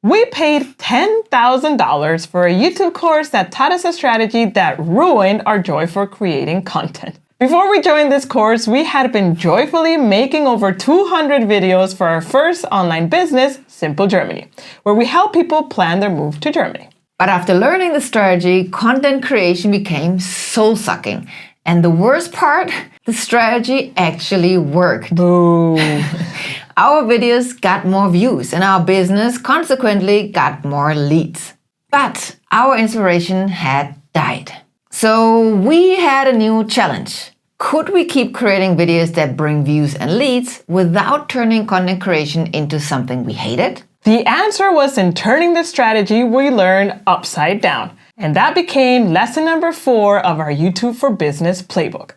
We paid $10,000 for a YouTube course that taught us a strategy that ruined our joy for creating content. Before we joined this course, we had been joyfully making over 200 videos for our first online business, Simple Germany, where we help people plan their move to Germany. But after learning the strategy, content creation became soul-sucking. And the worst part, the strategy actually worked. Boo! Our videos got more views and our business consequently got more leads. But our inspiration had died. So we had a new challenge. Could we keep creating videos that bring views and leads without turning content creation into something we hated? The answer was in turning the strategy we learned upside down. And that became lesson number 4 of our YouTube for Business Playbook.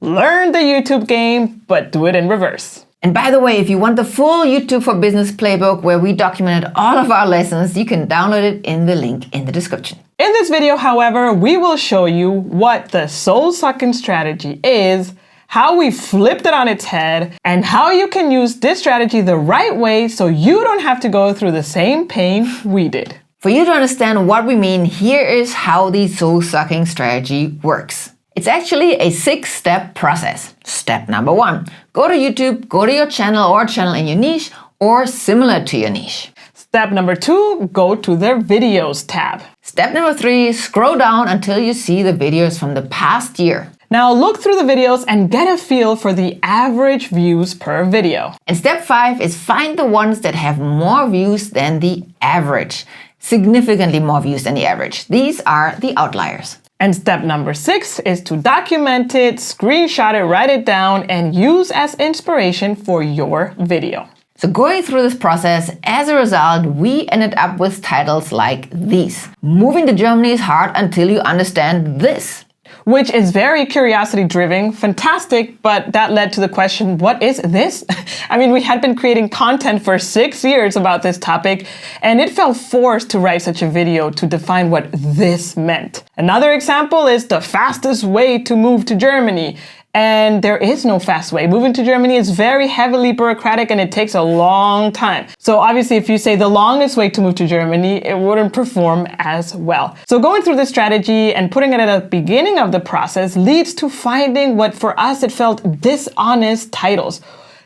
Learn the YouTube game, but do it in reverse. And by the way, if you want the full YouTube for Business Playbook where we documented all of our lessons, you can download it in the link in the description. In this video, however, we will show you what the soul-sucking strategy is, how we flipped it on its head, and how you can use this strategy the right way so you don't have to go through the same pain we did. For you to understand what we mean, here is how the soul-sucking strategy works. It's actually a 6-step process. Step number 1, go to YouTube, go to your channel or channel in your niche or similar to your niche. Step number 2, go to their videos tab. Step number 3, scroll down until you see the videos from the past year. Now look through the videos and get a feel for the average views per video. And step 5 is find the ones that have more views than the average. Significantly more views than the average. These are the outliers. And step number 6 is to document it, screenshot it, write it down, and use as inspiration for your video. So going through this process, as a result, we ended up with titles like these. Moving to Germany is hard until you understand this. Which is very curiosity-driven, fantastic, but that led to the question, what is this? I mean, we had been creating content for 6 years about this topic, and it felt forced to write such a video to define what this meant. Another example is the fastest way to move to Germany. And there is no fast way. Moving to Germany is very heavily bureaucratic and it takes a long time. So obviously, if you say the longest way to move to Germany, it wouldn't perform as well. So going through this strategy and putting it at the beginning of the process leads to finding what for us it felt dishonest titles.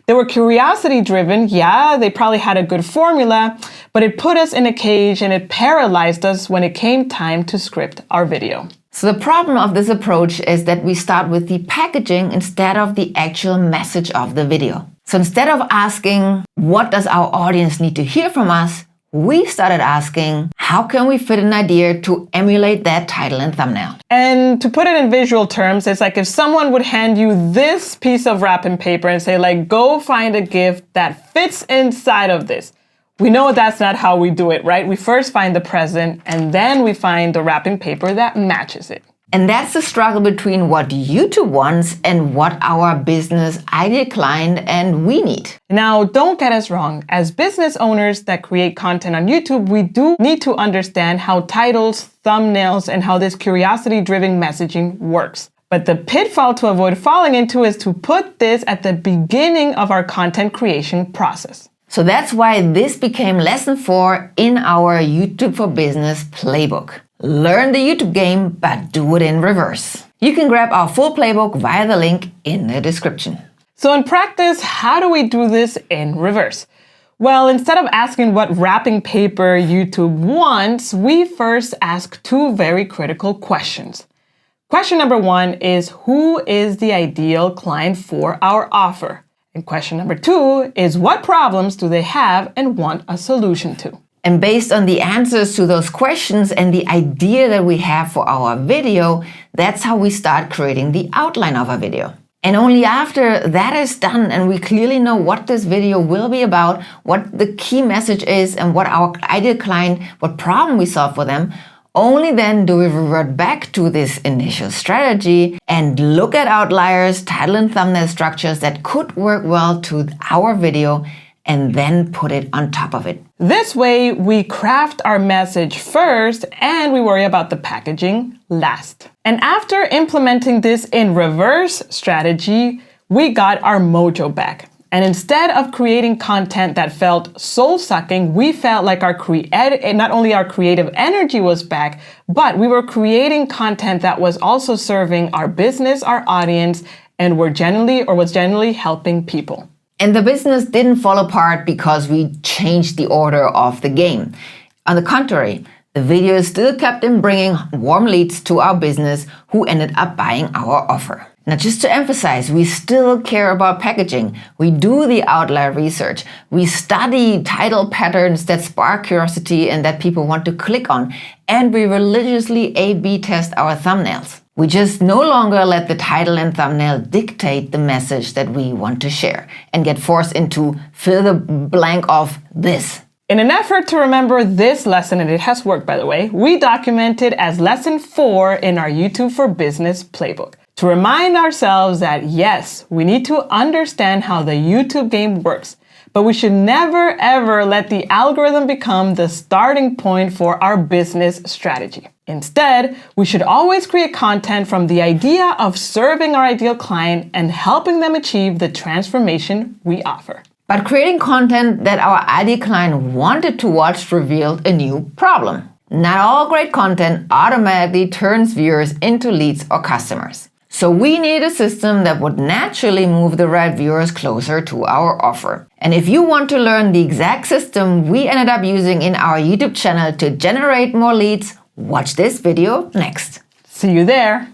They were curiosity driven. Yeah, they probably had a good formula, but it put us in a cage and it paralyzed us when it came time to script our video. So the problem of this approach is that we start with the packaging instead of the actual message of the video. So instead of asking, what does our audience need to hear from us? We started asking, how can we fit an idea to emulate that title and thumbnail? And to put it in visual terms, it's like if someone would hand you this piece of wrapping paper and say, like, go find a gift that fits inside of this. We know that's not how we do it, right? We first find the present and then we find the wrapping paper that matches it. And that's the struggle between what YouTube wants and what our business ideal client and we need. Now, don't get us wrong. As business owners that create content on YouTube, we do need to understand how titles, thumbnails, and how this curiosity-driven messaging works. But the pitfall to avoid falling into is to put this at the beginning of our content creation process. So that's why this became lesson 4 in our YouTube for Business Playbook. Learn the YouTube game, but do it in reverse. You can grab our full playbook via the link in the description. So in practice, how do we do this in reverse? Well, instead of asking what wrapping paper YouTube wants, we first ask 2 very critical questions. Question number 1 is, who is the ideal client for our offer? And question number 2 is, what problems do they have and want a solution to? And based on the answers to those questions and the idea that we have for our video, that's how we start creating the outline of our video. And only after that is done and we clearly know what this video will be about, what the key message is and what our ideal client, what problem we solve for them, only then do we revert back to this initial strategy and look at outliers, title and thumbnail structures that could work well to our video and then put it on top of it. This way, we craft our message first and we worry about the packaging last. And after implementing this in reverse strategy, we got our mojo back. And instead of creating content that felt soul-sucking, we felt like not only our creative energy was back, but we were creating content that was also serving our business, our audience, and was generally helping people. And the business didn't fall apart because we changed the order of the game. On the contrary, the videos still kept in bringing warm leads to our business who ended up buying our offer. Now, just to emphasize, we still care about packaging. We do the outlier research. We study title patterns that spark curiosity and that people want to click on. And we religiously A/B test our thumbnails. We just no longer let the title and thumbnail dictate the message that we want to share and get forced into fill the blank of this. In an effort to remember this lesson, and it has worked by the way, we documented as lesson 4 in our YouTube for Business Playbook. To remind ourselves that yes, we need to understand how the YouTube game works, but we should never ever let the algorithm become the starting point for our business strategy. Instead, we should always create content from the idea of serving our ideal client and helping them achieve the transformation we offer. But creating content that our ideal client wanted to watch revealed a new problem. Not all great content automatically turns viewers into leads or customers. So we need a system that would naturally move the right viewers closer to our offer. And if you want to learn the exact system we ended up using in our YouTube channel to generate more leads, watch this video next. See you there.